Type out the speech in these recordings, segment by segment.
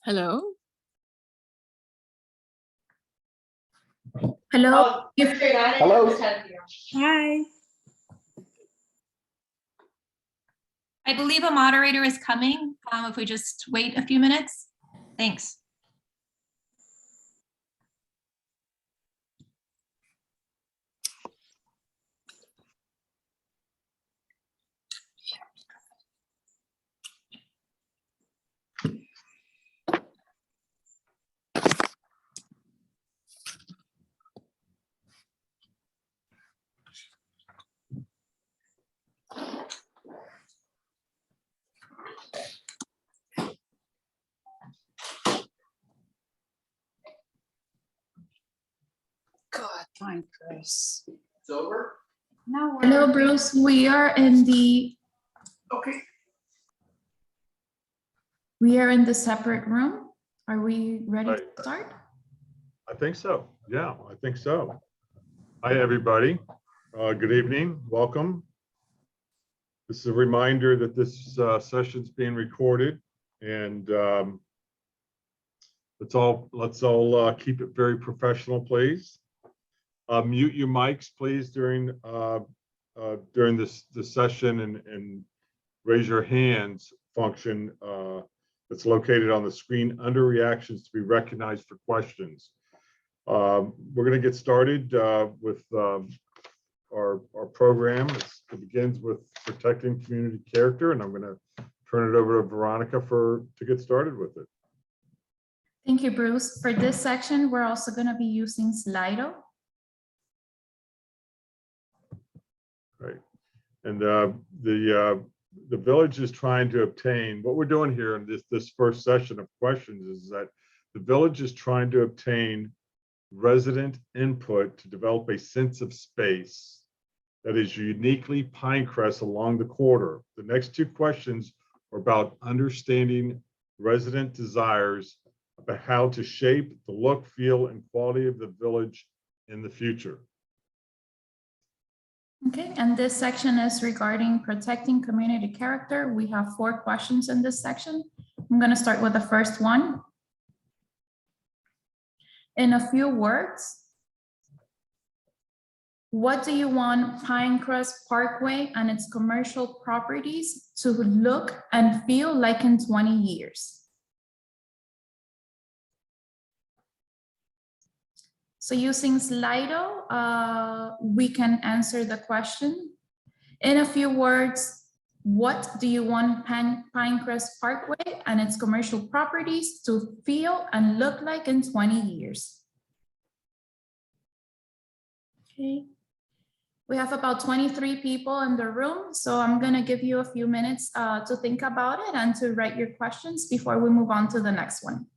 Hello. Hello. Hello. Hi. I believe a moderator is coming. If we just wait a few minutes. Thanks. God, Pinecrest. It's over? No, Hello, Bruce. We are in the Okay. separate room. Are we ready Right. to start? I think so. Yeah, I think so. Hi, everybody. Good evening. Welcome. This is a reminder that this session's being recorded, and let's all keep it very professional, please. Mute your mics, please, during this session, and raise your hands function that's located on the screen under reactions to be recognized for questions. We're going to get started with our program. It begins with protecting community character, and I'm going to turn it over to Veronica to get started with it. Thank you, Bruce. For this section, we're also going to be using Slido. Right. And the village is trying to obtain, what we're doing here in this first session of questions is that the village is trying to obtain resident input to develop a sense of space that is uniquely Pinecrest along the corridor. The next two questions are about understanding resident desires about how to shape the look, feel, and quality of the village in the future. Okay, and this section is regarding protecting community character. We have 4 questions in this section. I'm going to start with the first one. In a few words, what do you want Pinecrest Parkway and its commercial properties to look and feel like in 20 years? So using Slido, we can answer the question. In a few words, what do you want Pinecrest Parkway and its commercial properties to feel and look like in 20 years? Okay. We have about 23 people in the room, so I'm going to give you a few minutes to think about it and to write your questions before we move on to the next one.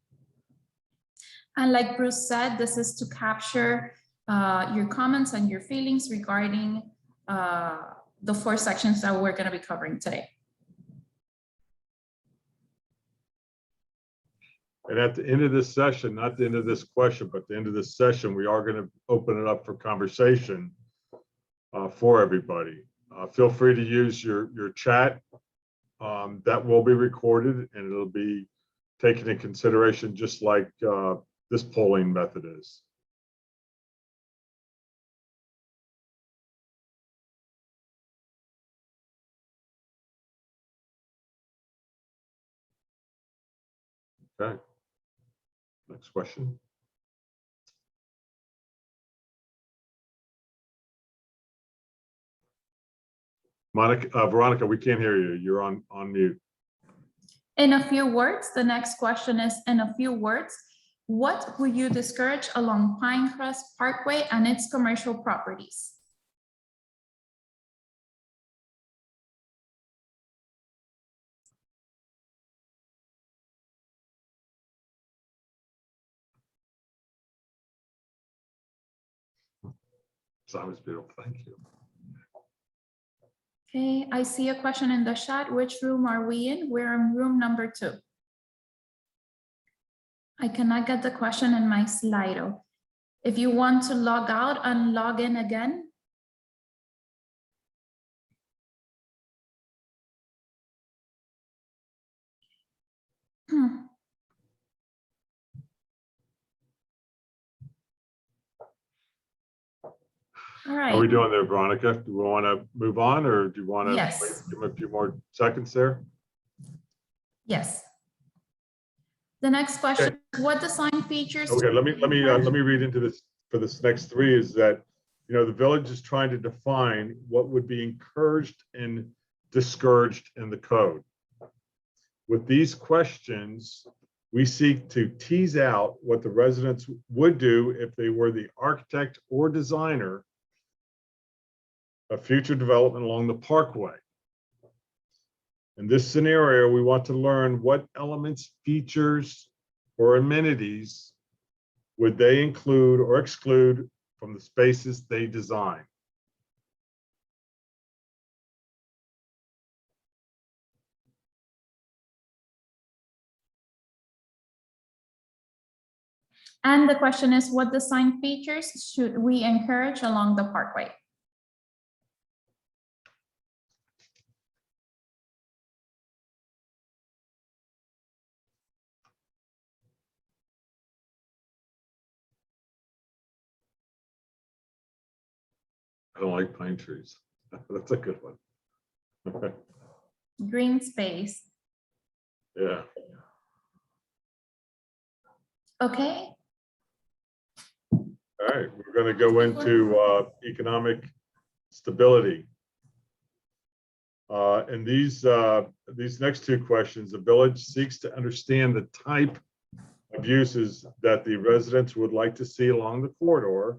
And like Bruce said, this is to capture your comments and your feelings regarding the 4 sections that we're going to be covering today. And at the end of this session, not the end of this question, but the end of this session, we are going to open it up for conversation for everybody. Feel free to use your chat. That will be recorded, and it'll be taken into consideration just like this polling method is. Okay. Next question. Veronica, we can't hear you. You're on mute. In a few words, the next question is, in a few words, what will you discourage along Pinecrest Parkway and its commercial properties? Sounds beautiful. Thank you. Okay, I see a question in the chat. Which room are we in? We're in room number 2. I cannot get the question in my Slido. If you want to log out and log in again. All How are we right. doing there, Veronica? Do we want to move on or do you want to Yes. give them a few more seconds there? Yes. The next question, what design features? Okay, let me read into this for this next three is that, you know, the village is trying to define what would be encouraged and discouraged in the code. With these questions, we seek to tease out what the residents would do if they were the architect or designer of future development along the parkway. In this scenario, we want to learn what elements, features, or amenities would they include or exclude from the spaces they design. And the question is, what design features should we encourage along the parkway? I don't like pine trees. That's a good one. Green space. Yeah. Okay. All right, we're going to go into economic stability. And these next two questions, the village seeks to understand the type of uses that the residents would like to see along the corridor.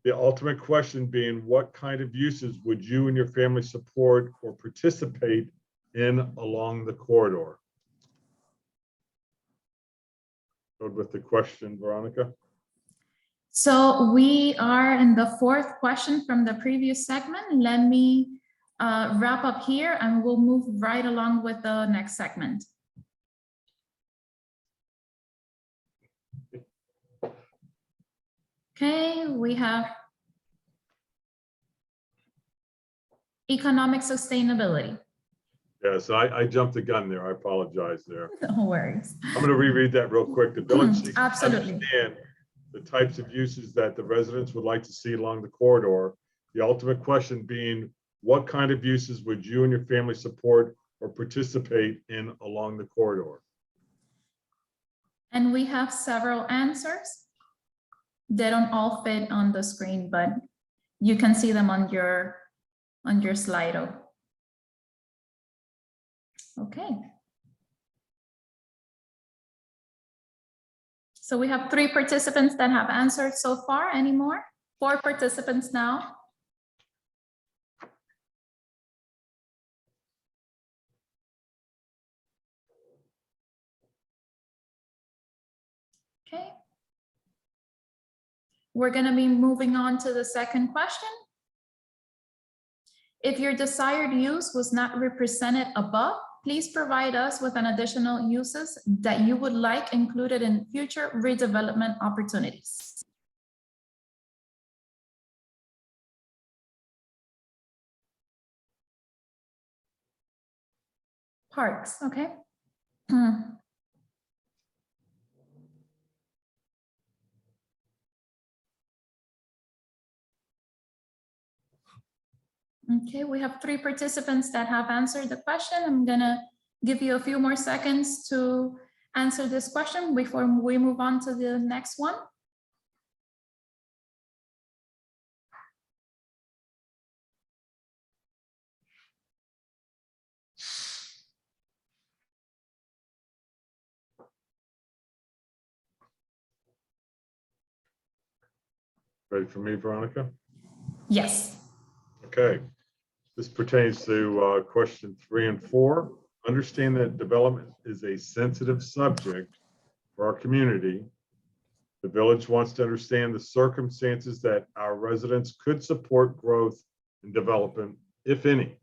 The ultimate question being, what kind of uses would you and your family support or participate in along the corridor? Go with the question, Veronica. So we are in the fourth question from the previous segment. Let me wrap up here and we'll move right along with the next segment. Okay, we have economic sustainability. Yes, I jumped the gun there. I apologize there. No worries. I'm going to reread that real quick. The village seeks to Absolutely. understand the types of uses that the residents would like to see along the corridor. The ultimate question being, what kind of uses would you and your family support or participate in along the corridor? And we have several answers. They don't all fit on the screen, but you can see them on your Slido. Okay. So we have 3 participants that have answered so far. Any more? 4 participants now. Okay. We're going to be moving on to the second question. If your desired use was not represented above, please provide us with an additional uses that you would like included in future redevelopment opportunities. Parks, okay. Okay, we have 3 participants that have answered the question. I'm gonna give you a few more seconds to answer this question before we move on to the next one. Ready for me, Veronica? Yes. Okay. This pertains to question 3 and 4. Understand that development is a sensitive subject for our community. The village wants to understand the circumstances that our residents could support growth and development, if any.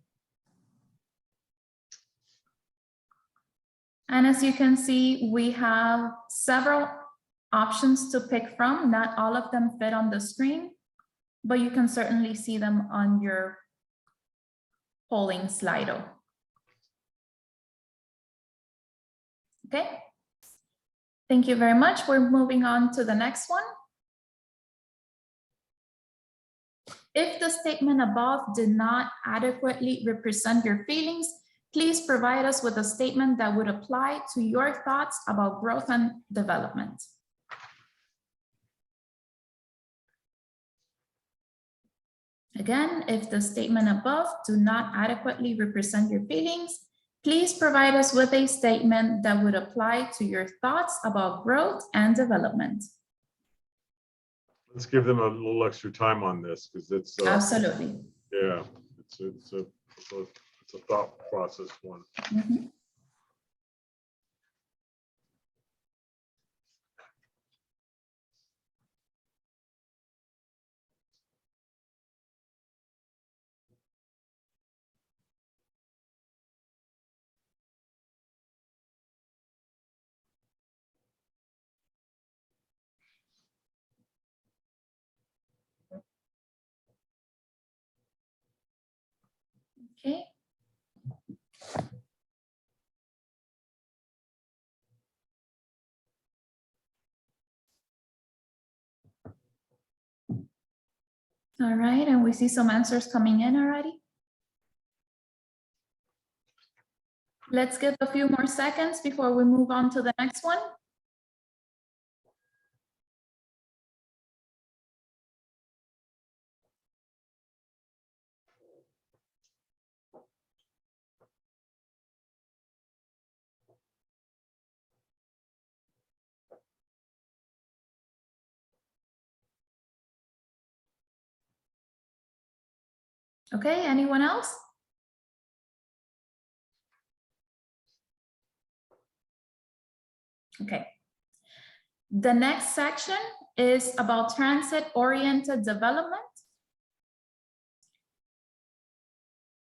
And as you can see, we have several options to pick from. Not all of them fit on the screen, but you can certainly see them on your polling Slido. Okay. Thank you very much. We're moving on to the next one. If the statement above did not adequately represent your feelings, please provide us with a statement that would apply to your thoughts about growth and development. Again, if the statement above do not adequately represent your feelings, please provide us with a statement that would apply to your thoughts about growth and development. Let's give them a little extra time on this because it's Absolutely. yeah, it's a thought process one. Mhm. Okay. All right, and we see some answers coming in already. Let's give a few more seconds before we move on to the next one. Okay, anyone else? Okay. The next section is about transit-oriented development.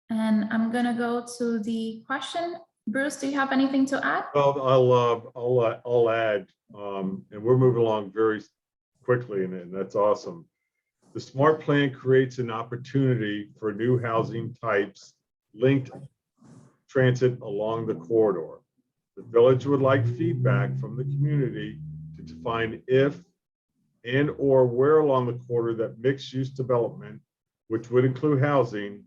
And I'm gonna go to the question. Bruce, do you have anything to add? Well, I'll add, and we're moving along very quickly, and that's awesome. The SMART plan creates an opportunity for new housing types linked transit along the corridor. The village would like feedback from the community to define if and or where along the corridor that mixed-use development, which would include housing,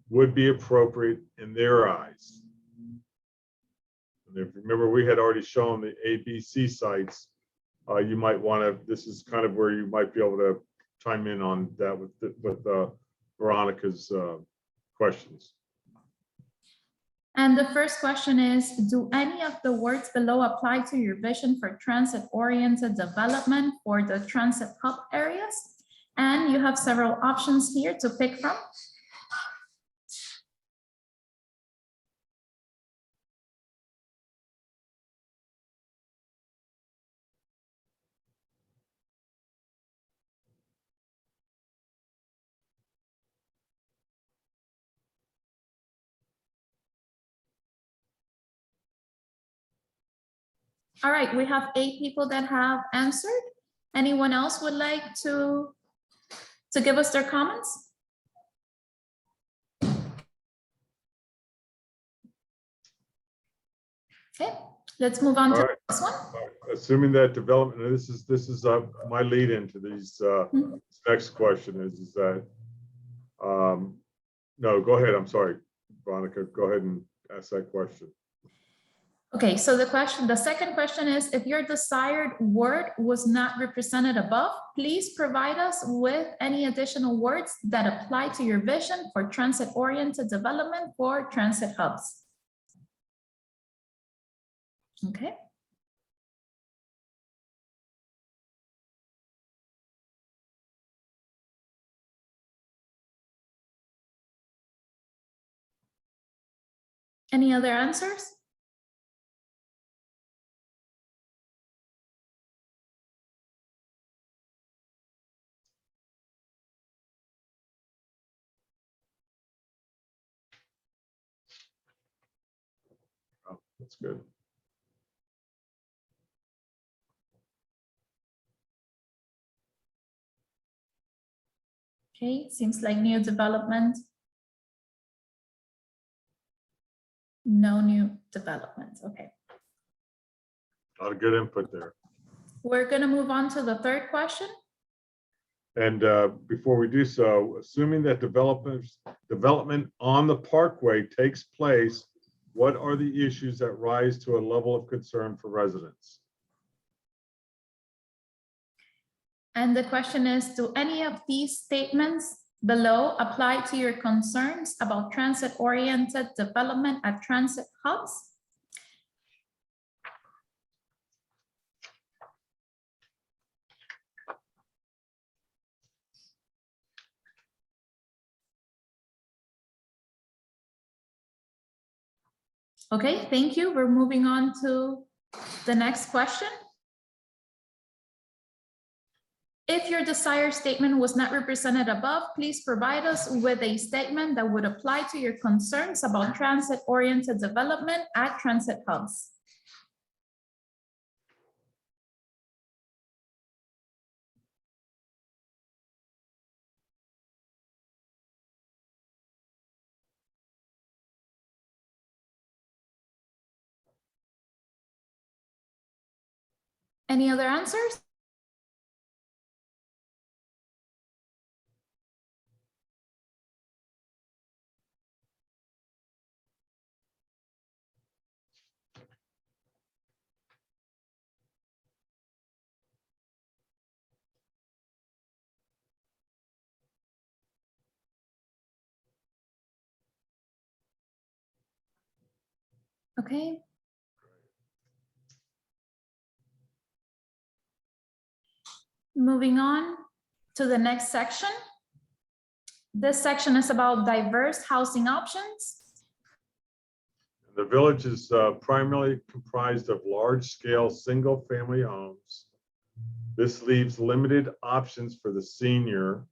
would be appropriate in their eyes. And if you remember, we had already shown the ABC sites. You might want to, this is kind of where you might be able to chime in on that with Veronica's questions. And the first question is, do any of the words below apply to your vision for transit-oriented development for the transit hub areas? And you have several options here to pick from. All right, we have 8 people that have answered. Anyone else would like to give us their comments? Okay, let's move on to All right. this one. Assuming that development, and this is my lead into these next question is that no, go ahead. I'm sorry, Veronica. Go ahead and ask that question. Okay, so the second question is, if your desired word was not represented above, please provide us with any additional words that apply to your vision for transit-oriented development for transit hubs. Okay. Any other answers? Oh, that's good. Okay, seems like new development. No new development. Okay. A lot of good input there. We're going to move on to the third question. And before we do so, assuming that development on the parkway takes place, what are the issues that rise to a level of concern for residents? And the question is, do any of these statements below apply to your concerns about transit-oriented development at transit hubs? Okay, thank you. We're moving on to the next question. If your desired statement was not represented above, please provide us with a statement that would apply to your concerns about transit-oriented development at transit hubs. Any other answers? Okay. Moving on to the next section. This section is about diverse housing options. The village is primarily comprised of large-scale single-family homes. This leaves limited options for the senior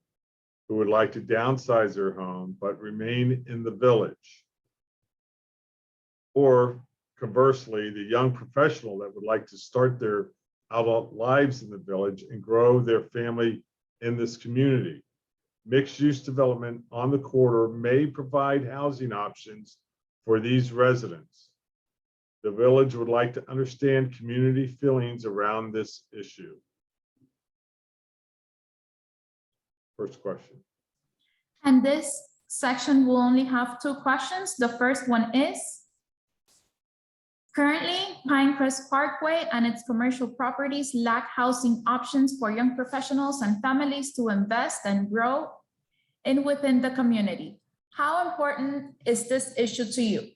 who would like to downsize their home but remain in the village. Or conversely, the young professional that would like to start their adult lives in the village and grow their family in this community. Mixed-use development on the corridor may provide housing options for these residents. The village would like to understand community feelings around this issue. First question. And this section will only have 2 questions. The first one is, currently, Pinecrest Parkway and its commercial properties lack housing options for young professionals and families to invest and grow in within the community. How important is this issue to you?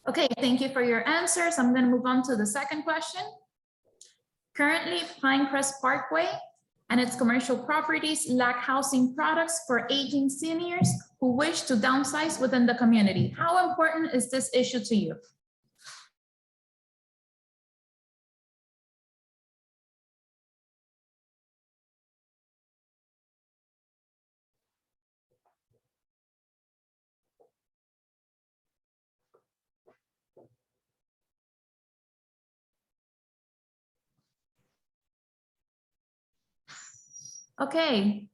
Okay, thank you for your answers. I'm going to move on to the second question. Currently, Pinecrest Parkway and its commercial properties lack housing products for aging seniors who wish to downsize within the community. How important is this issue to you? Okay.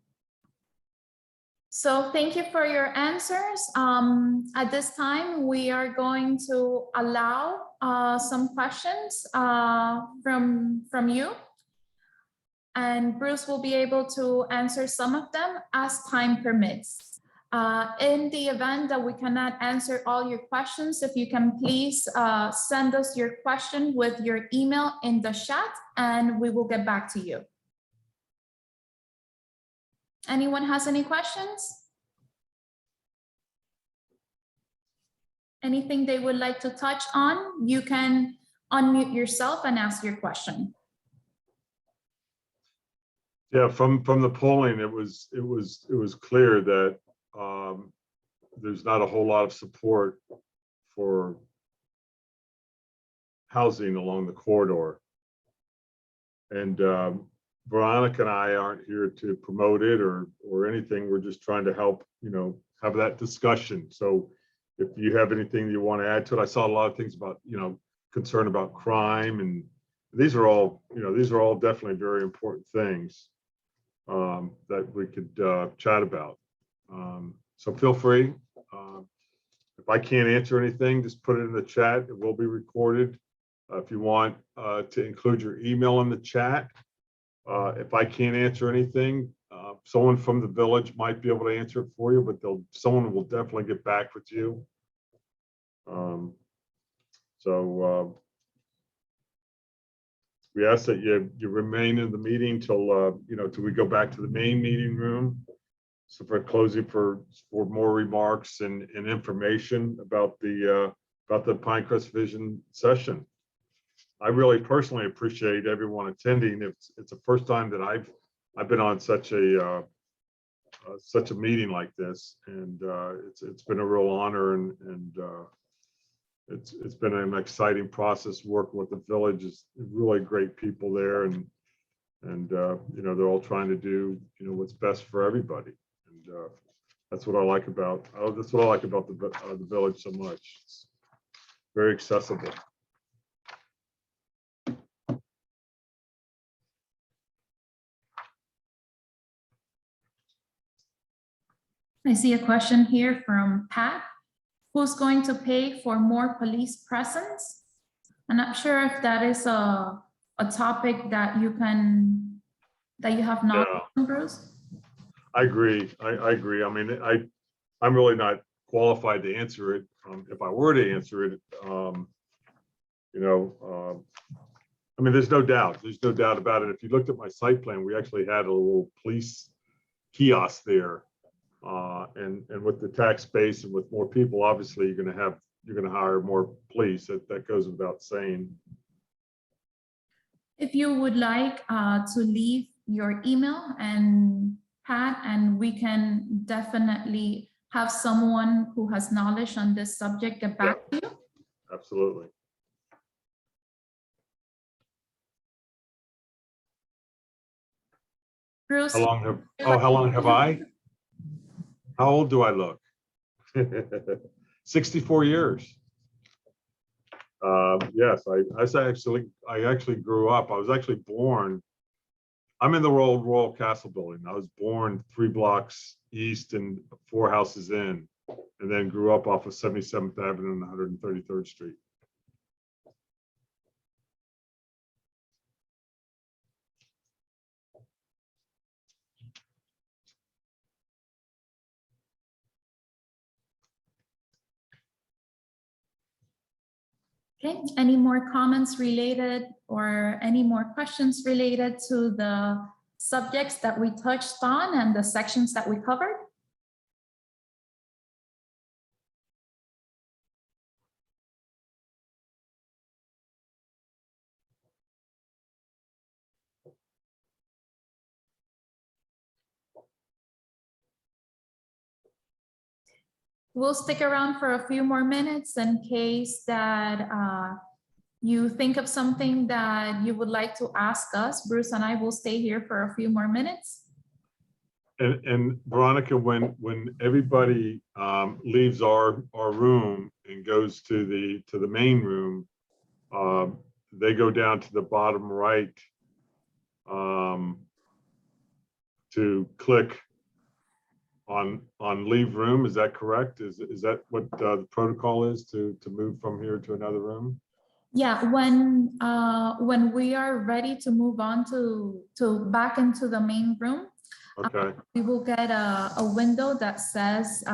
So thank you for your answers. At this time, we are going to allow some questions from you. And Bruce will be able to answer some of them as time permits. In the event that we cannot answer all your questions, if you can please send us your question with your email in the chat and we will get back to you. Anyone has any questions? Anything they would like to touch on? You can unmute yourself and ask your question. Yeah, from the polling, it was clear that there's not a whole lot of support for housing along the corridor. And Veronica and I aren't here to promote it or anything. We're just trying to help, have that discussion. So if you have anything you want to add to it, I saw a lot of things about, concern about crime, and these are all definitely very important things that we could chat about. So feel free. If I can't answer anything, just put it in the chat. It will be recorded. If you want to include your email in the chat. If I can't answer anything, someone from the village might be able to answer it for you, but someone will definitely get back with you. We ask that you remain in the meeting till till we go back to the main meeting room. So for closing, for more remarks and information about the Pinecrest Vision session. I really personally appreciate everyone attending. It's the first time that I've been on such a meeting like this, and it's been a real honor, and it's been an exciting process working with the village. It's really great people there, and they're all trying to do what's best for everybody, and that's what I like about the village so much. It's very accessible. I see a question here from Pat. Who's going to pay for more police presence? I'm not sure if that is a topic that you have not, Bruce. I agree. I agree. I mean, I'm really not qualified to answer it. If I were to answer it, I mean, there's no doubt about it. If you looked at my site plan, we actually had a little police kiosk there. And with the tax base and with more people, obviously you're going to hire more police. That goes without saying. If you would like to leave your email and Pat, and we can definitely have someone who has knowledge on this subject get back to you. Absolutely. Bruce, How long have I? How old do I look? 64 years. Yes, I actually grew up. I was actually born. I'm in the Royal Castle building. I was born 3 blocks east and 4 houses in, and then grew up off of 77th Avenue and 133rd Street. okay, any more comments related or any more questions related to the subjects that we touched on and the sections that we covered? We'll stick around for a few more minutes in case that you think of something that you would like to ask us. Bruce and I will stay here for a few more minutes. And Veronica, when everybody leaves our room and goes to the main room, they go down to the bottom right to click on leave room. Is that correct? Is that what the protocol is to move from here to another room? Yeah, when we are ready to move on to back into the main room, okay, we will get a window that says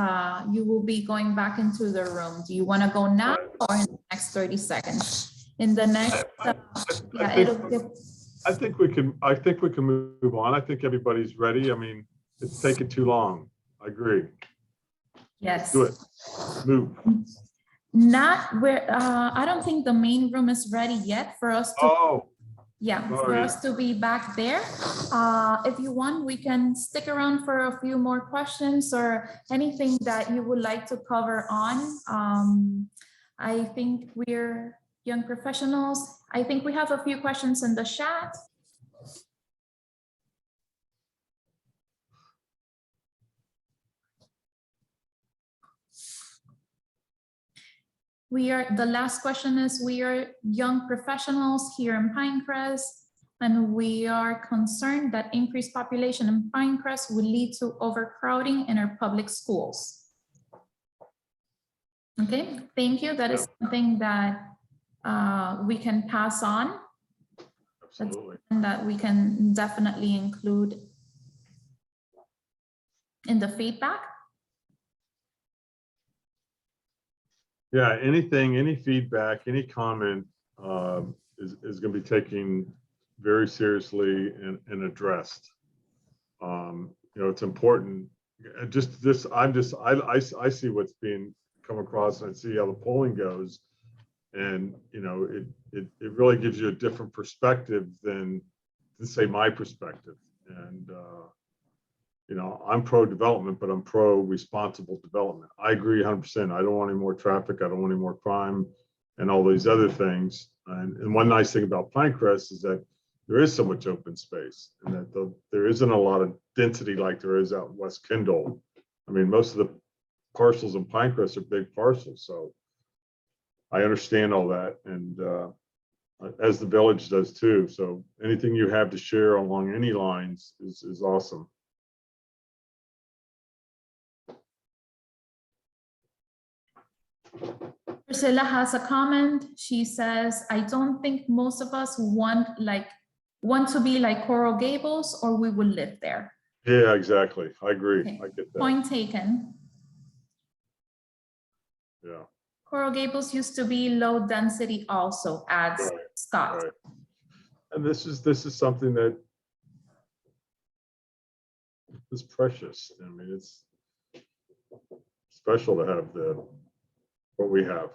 you will be going back into the room. Do you want to go now or in the next 30 seconds? In the next, I think we can move on. I think everybody's ready. I mean, it's taken too long. I agree. yes. Do it. Move. Not where I don't think the main room is ready yet for us to for us to be back there. If you want, we can stick around for a few more questions or anything that you would like to cover on. I think we're young professionals. I think we have a few questions in the chat. The last question is, we are young professionals here in Pinecrest. and we are concerned that increased population in Pinecrest will lead to overcrowding in our public schools. Okay, thank you. That is something that we can pass on. Absolutely. And that we can definitely include in the feedback. Yeah, anything, any feedback, any comment is going to be taken very seriously and addressed. You know, it's important. Just this, I see what's being come across, and I see how the polling goes, and you know, it really gives you a different perspective than say my perspective. And you know, I'm pro development, but I'm pro responsible development. I agree 100%. I don't want any more traffic. I don't want any more crime and all these other things. And one nice thing about Pinecrest is that there is so much open space, and that there isn't a lot of density like there is out in West Kendall. I mean, most of the parcels in Pinecrest are big parcels. So I understand all that. And as the village does too. So anything you have to share along any lines is awesome. Priscilla has a comment. She says, I don't think most of us want to be like Coral Gables, or we will live there. Yeah, exactly. I agree. Okay. I get that. Point taken. Yeah. Coral Gables used to be low density also, adds Right, Scott. right. And this is something that is precious. I mean, it's special to have what we have.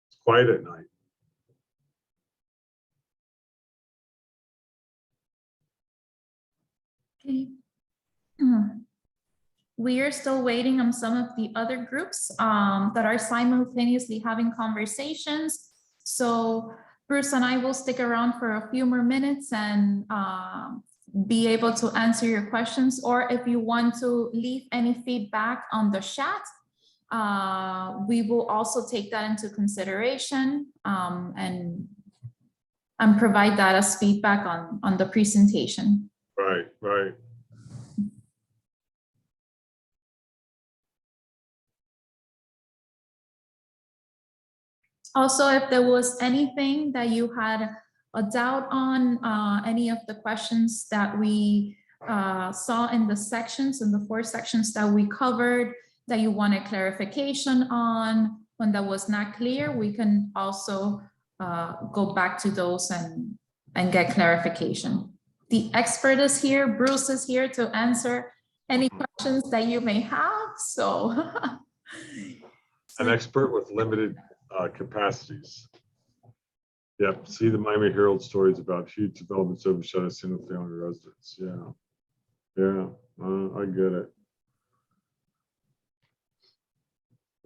It's quiet at night. Okay. We are still waiting on some of the other groups that are simultaneously having conversations. So Bruce and I will stick around for a few more minutes and be able to answer your questions. Or if you want to leave any feedback on the chat, we will also take that into consideration and provide that as feedback on the presentation. Right, right. Also, if there was anything that you had a doubt on, any of the questions that we saw in the sections, in the 4 sections that we covered, that you wanted clarification on, when that was not clear, we can also go back to those and get clarification. The expert is here, Bruce is here to answer any questions that you may have, so. An expert with limited capacities. Yep. See the Miami Herald stories about huge developments overshadowing single family residents. Yeah. Yeah. I get it.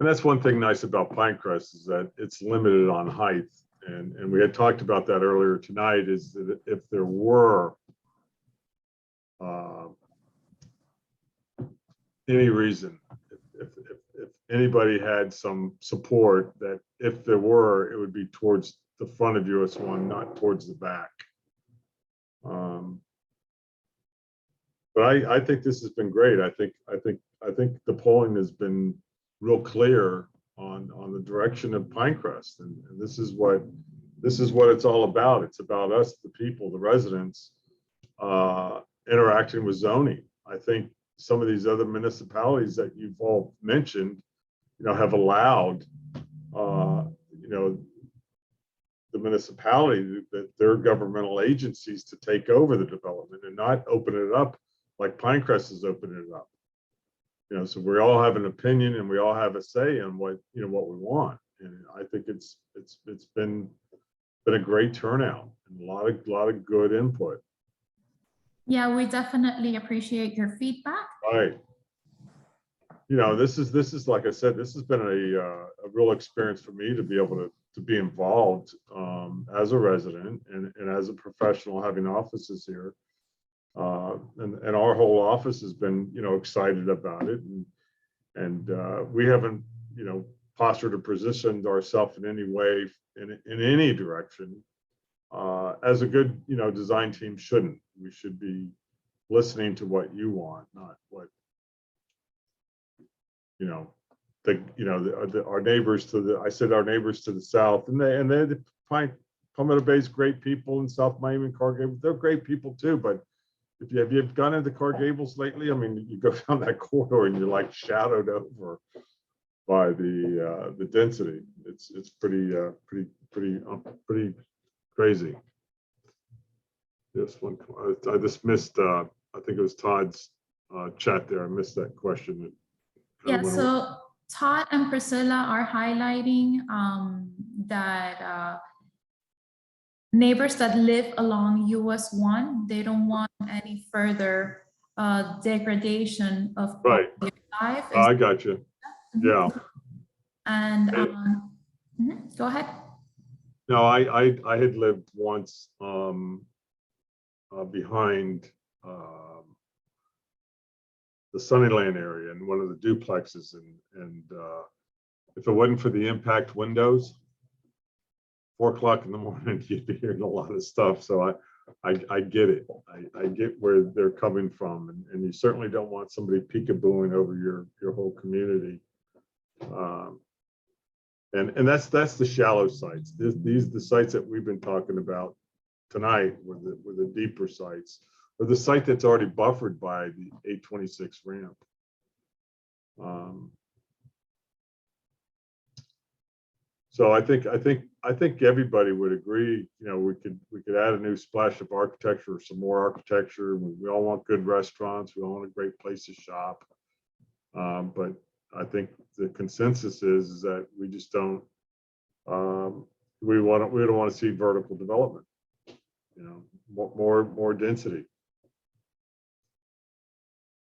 And that's one thing nice about Pinecrest is that it's limited on height. And we had talked about that earlier tonight, is that if there were any reason, if anybody had some support, that if there were, it would be towards the front of US 1, not towards the back. But I think this has been great. I think the polling has been real clear on the direction of Pinecrest, and this is what it's all about. It's about us, the people, the residents, interacting with zoning. I think some of these other municipalities that you've all mentioned, you know, have allowed, you know, the municipality, that their governmental agencies, to take over the development and not open it up like Pinecrest has opened it up. You know, so we all have an opinion and we all have a say on what we want. And I think it's been a great turnout and a lot of good input. Yeah, we definitely appreciate your feedback. Right. You know, this is like I said, this has been a real experience for me to be able to be involved as a resident and as a professional, having offices here. And our whole office has been, you know, excited about it. And we haven't, you know, postured or positioned ourselves in any way in any direction as a good, design team shouldn't. We should be listening to what you want, not what, our neighbors I said our neighbors to the south, and they find Palmetto Bay's great people, in South Miami and Coral Gables, they're great people too. But if you've gone into Coral Gables lately, I mean, you go down that corridor and you're like shadowed over by the density. It's pretty crazy. Yes, I just missed. I think it was Todd's chat there. I missed that question. Yeah, so Todd and Priscilla are highlighting that neighbors that live along US 1, they don't want any further degradation of Right. quality of life. I got you. Yeah. And go ahead. No, I had lived once behind the Sunnyland area in one of the duplexes, and if it wasn't for the impact windows, 4 o'clock in the morning, you'd be hearing a lot of stuff. So I get it. I get where they're coming from, and you certainly don't want somebody peekabooing over your whole community. And that's the shallow sites. These the sites that we've been talking about tonight were the deeper sites, or the site that's already buffered by the 826 ramp. So I think everybody would agree. We could add a new splash of architecture, or some more architecture. We all want good restaurants. We all want a great place to shop. But I think the consensus is that we just don't. We don't want to see vertical development. More density.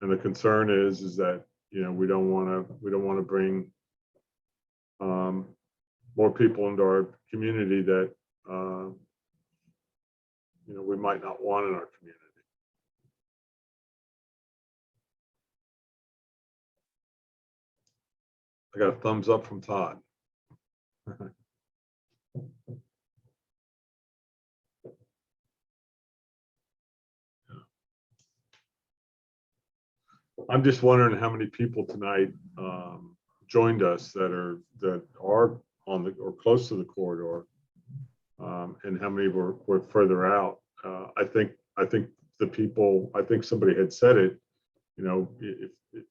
And the concern is that we don't want to bring more people into our community that we might not want in our community. I got a thumbs up from Todd. I'm just wondering how many people tonight joined us that are on the or close to the corridor, and how many were further out. I think the people. I think somebody had said it.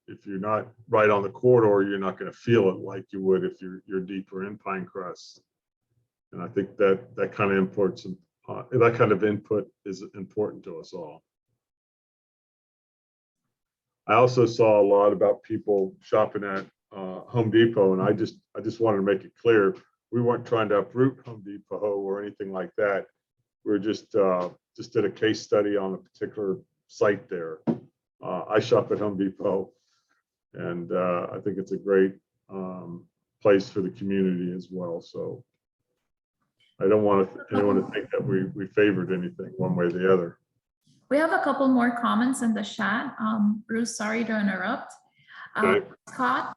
If you're not right on the corridor, you're not going to feel it like you would if you're deeper in Pinecrest. And I think that kind of imports that kind of input is important to us all. I also saw a lot about people shopping at Home Depot, and I just wanted to make it clear we weren't trying to uproot Home Depot or anything like that. We were just did a case study on a particular site there. I shop at Home Depot, and I think it's a great place for the community as well. So I don't want anyone to think that we favored anything one way or the other. We have a couple more comments in the chat. Bruce, sorry to interrupt. Okay. Scott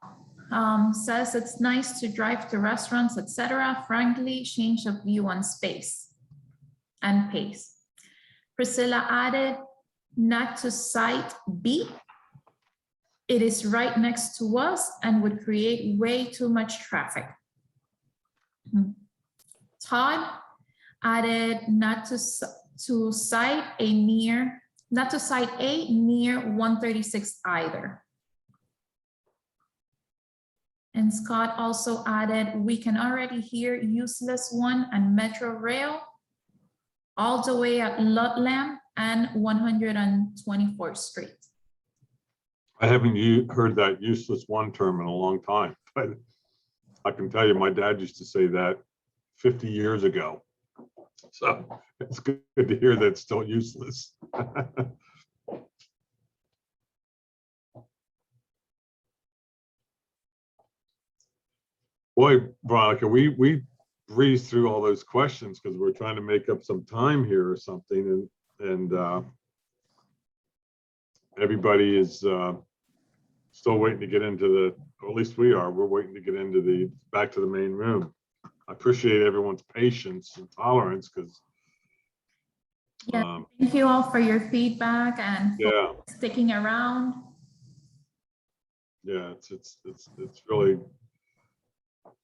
says it's nice to drive to restaurants, etc. Frankly, change of view on space and pace. Priscilla added, not to site B. It is right next to us and would create way too much traffic. Todd added, not to site A near 136 either. And Scott also added, we can already hear Useless One and Metro Rail all the way at Lutlam and 124th Street. I haven't heard that Useless One term in a long time, but I can tell you my dad used to say that 50 years ago. So it's good to hear that it's still useless. Boy, Veronica, we breezed through all those questions because we're trying to make up some time here or something, and everybody is still waiting to get into the, or at least we are. We're waiting to get into back to the main room. I appreciate everyone's patience and tolerance because Yeah. Thank you all for your feedback and for Yeah, sticking around. yeah, it's really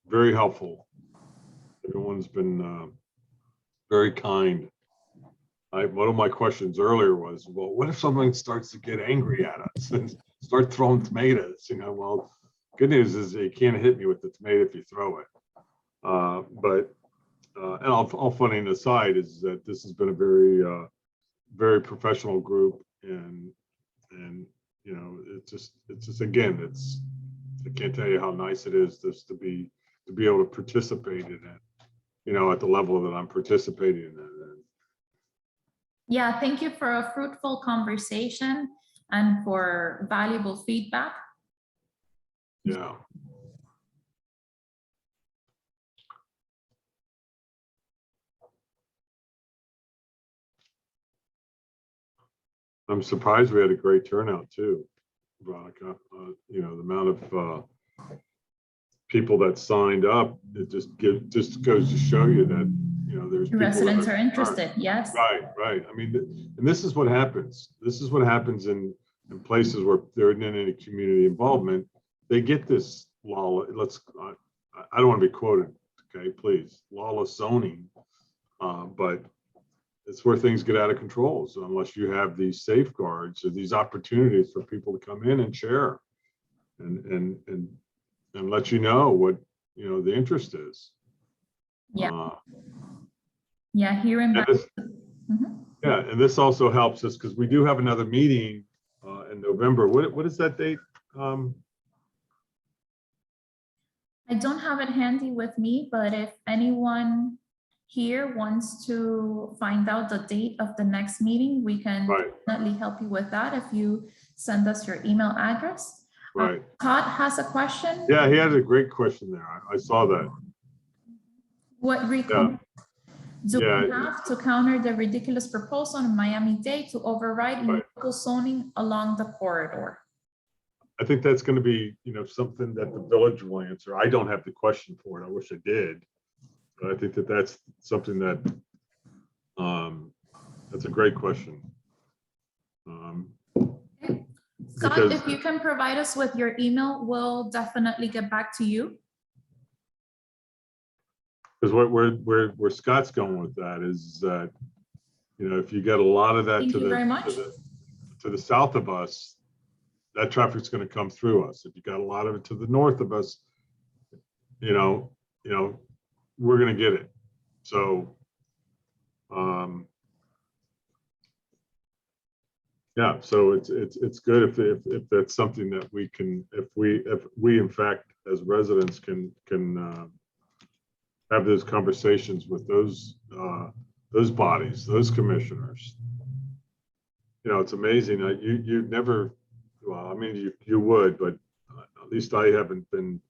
very helpful. Everyone's been very kind. One of my questions earlier was, well, what if someone starts to get angry at us and start throwing tomatoes? You know, well, good news is you can't hit me with the tomato if you throw it. And all funny aside is that this has been a very professional group, and you know, it's just again, I can't tell you how nice it is just to be able to participate in it, you know, at the level that I'm participating in it. Yeah, thank you for a fruitful conversation and for valuable feedback. Yeah. I'm surprised we had a great turnout too, Veronica. You know, the amount of people that signed up, it just goes to show you that, you know, there's people that Residents are interested, yes. Right. I mean, and this is what happens. This is what happens in places where there isn't any community involvement. They get this law. I don't want to be quoted, okay, please, lawless zoning, but it's where things get out of control. So unless you have these safeguards or these opportunities for people to come in and share and let you know what, you know, the interest is. Yeah. Yeah, hearing back. Yeah, and this also helps us because we do have another meeting in November. What is that date? I don't have it handy with me, but if anyone here wants to find out the date of the next meeting, we can definitely help you with that if you send us your email address. Right. Todd has a question. Yeah, he has a great question there. I saw that. What recourse do we have to counter the ridiculous proposal on Miami-Dade to override local zoning along the corridor? I think that's going to be, you know, something that the village will answer. I don't have the question for it. I wish I did, but I think that that's something that that's a great question. Scott, if you can provide us with your email, we'll definitely get back to you. Because where Scott's going with that is that, you know, if you get a lot of that to the south of us, that traffic's going to come through us. If you got a lot of it to the north of us, you know, we're going to get it. So, yeah. So it's good if that's something that we can, if we in fact as residents can have those conversations with those bodies, those commissioners. You know, it's amazing. You never. Well, I mean, you would, but at least I haven't been.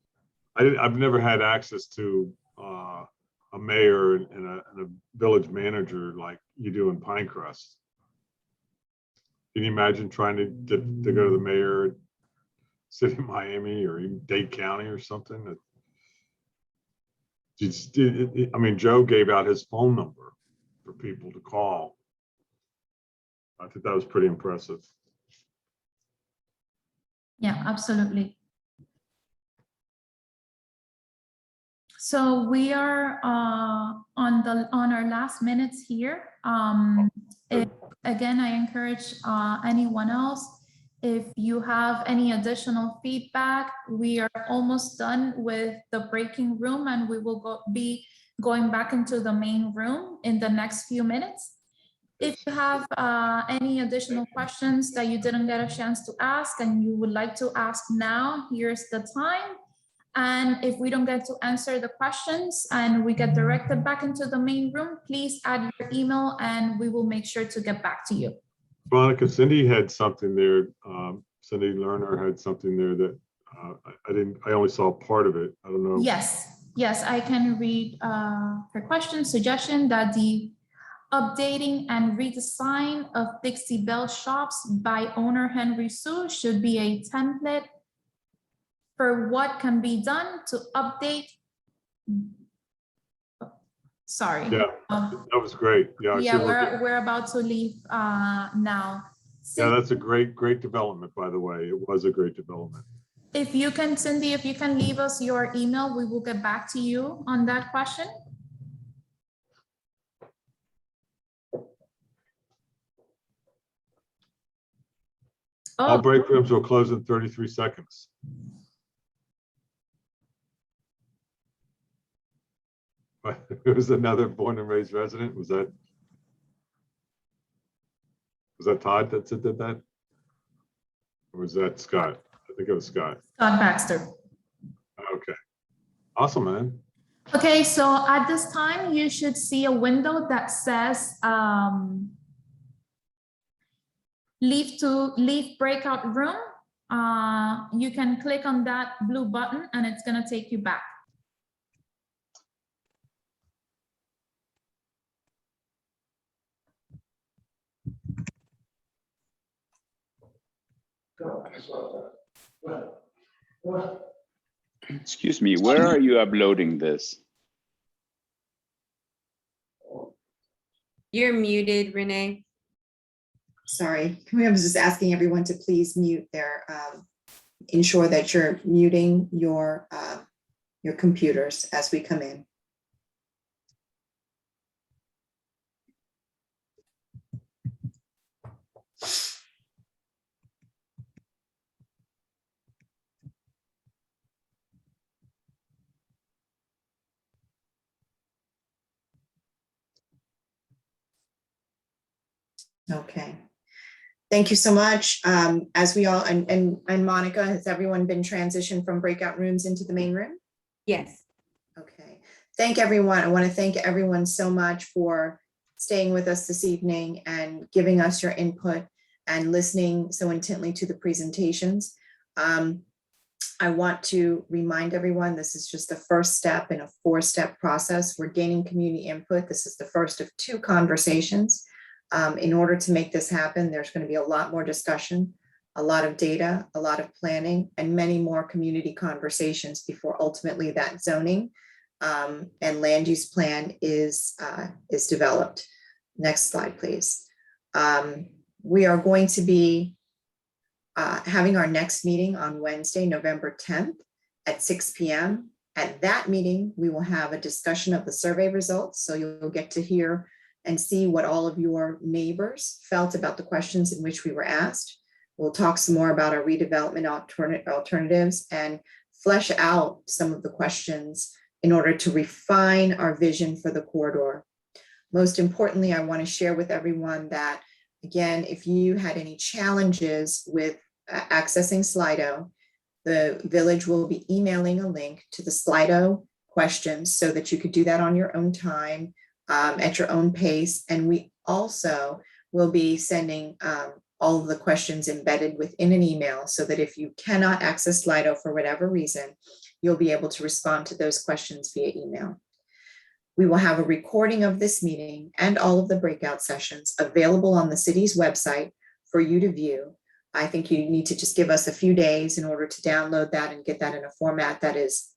I've never had access to a mayor and a village manager like you do in Pinecrest. Can you imagine trying to go to the mayor in city of Miami or even Dade County or something? I mean, Joe gave out his phone number for people to call. I think that was pretty impressive. Yeah, absolutely. So we are on our last minutes here. Again, I encourage anyone else, if you have any additional feedback, we are almost done with the breaking room and we will be going back into the main room in the next few minutes. If you have any additional questions that you didn't get a chance to ask and you would like to ask now, here's the time. And if we don't get to answer the questions and we get directed back into the main room, please add your email and we will make sure to get back to you. Veronica, Cindy had something there. Cindy Lerner had something there that I only saw part of it. I don't know. Yes, I can read her question. Suggestion that the updating and redesign of Dixie Belle shops by owner Henry Sue should be a template for what can be done to update Sorry. Yeah, that was great. Yeah. I see Yeah, we're- we're about to leave now. Yeah, that's a great development, by the way. It was a great development. If you can, Cindy, if you can leave us your email, we will get back to you on that question. All Oh, break rooms will close in 33 seconds. It was another born and raised resident. Was that Todd that did that? Or was that Scott? I think it was Scott. Scott Baxter. Okay. Awesome, man. Okay, so at this time, you should see a window that says leave breakout room. You can click on that blue button and it's gonna take you back. Excuse me, where are you uploading this? You're muted, Renee. Sorry, I was just asking everyone to please mute their, ensure that you're muting your computers as we come in. Okay. Thank you so much. As we all, and Monica, has everyone been transitioned from breakout rooms into the main room? Yes. Okay. Thank everyone. I want to thank everyone so much for staying with us this evening and giving us your input and listening so intently to the presentations. I want to remind everyone, this is just the first step in a 4-step process. We're gaining community input. This is the first of 2 conversations. In order to make this happen, there's going to be a lot more discussion, a lot of data, a lot of planning, and many more community conversations before ultimately that zoning and land use plan is developed. Next slide, please. We are going to be having our next meeting on Wednesday, November 10th at 6 p.m. At that meeting, we will have a discussion of the survey results. So you'll get to hear and see what all of your neighbors felt about the questions in which we were asked. We'll talk some more about our redevelopment alternatives and flesh out some of the questions in order to refine our vision for the corridor. Most importantly, I want to share with everyone that, again, if you had any challenges with accessing Slido, the village will be emailing a link to the Slido questions so that you could do that on your own time, at your own pace. And we also will be sending all of the questions embedded within an email so that if you cannot access Slido for whatever reason, you'll be able to respond to those questions via email. We will have a recording of this meeting and all of the breakout sessions available on the city's website for you to view. I think you need to just give us a few days in order to download that and get that in a format that is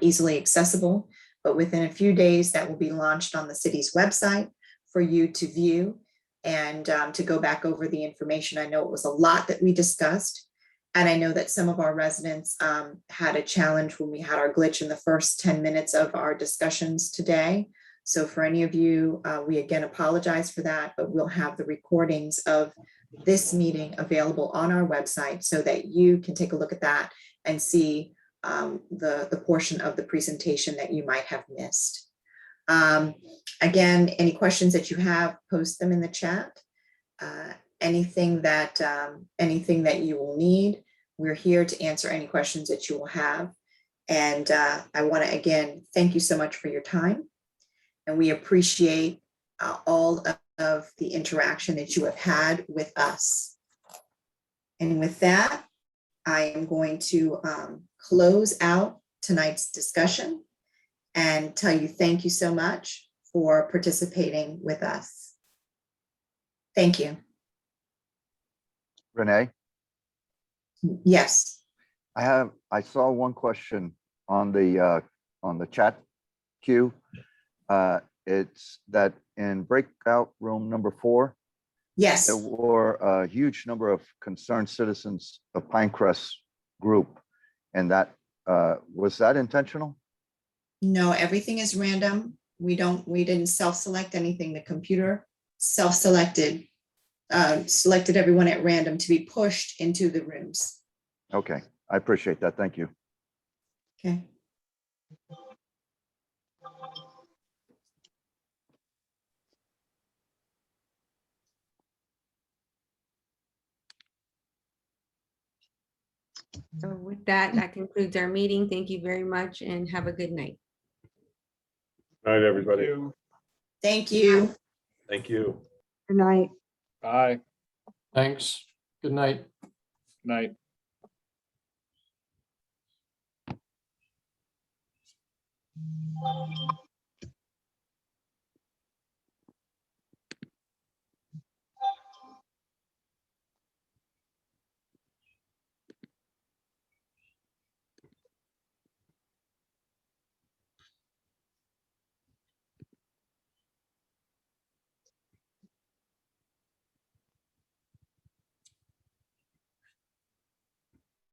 easily accessible. But within a few days, that will be launched on the city's website for you to view and to go back over the information. I know it was a lot that we discussed. And I know that some of our residents had a challenge when we had our glitch in the first 10 minutes of our discussions today. So for any of you, we again apologize for that, but we'll have the recordings of this meeting available on our website so that you can take a look at that and see the portion of the presentation that you might have missed. Again, any questions that you have, post them in the chat. Anything that you will need, we're here to answer any questions that you will have. And I want to again thank you so much for your time, and we appreciate all of the interaction that you have had with us. And with that, I am going to close out tonight's discussion and tell you thank you so much for participating with us. Thank you. Renee, Yes. I saw one question on the chat queue. It's that in breakout room number 4, Yes, there were a huge number of concerned citizens of Pinecrest group. And that, was that intentional? no, everything is random. We didn't self-select anything. The computer self-selected, selected everyone at random to be pushed into the rooms. Okay, I appreciate that. Thank you. Okay. So with that, that concludes our meeting. Thank you very much and have a good night. Night, everybody. Thank you. Thank you. Good night. Aye. Thanks. Good night. Night.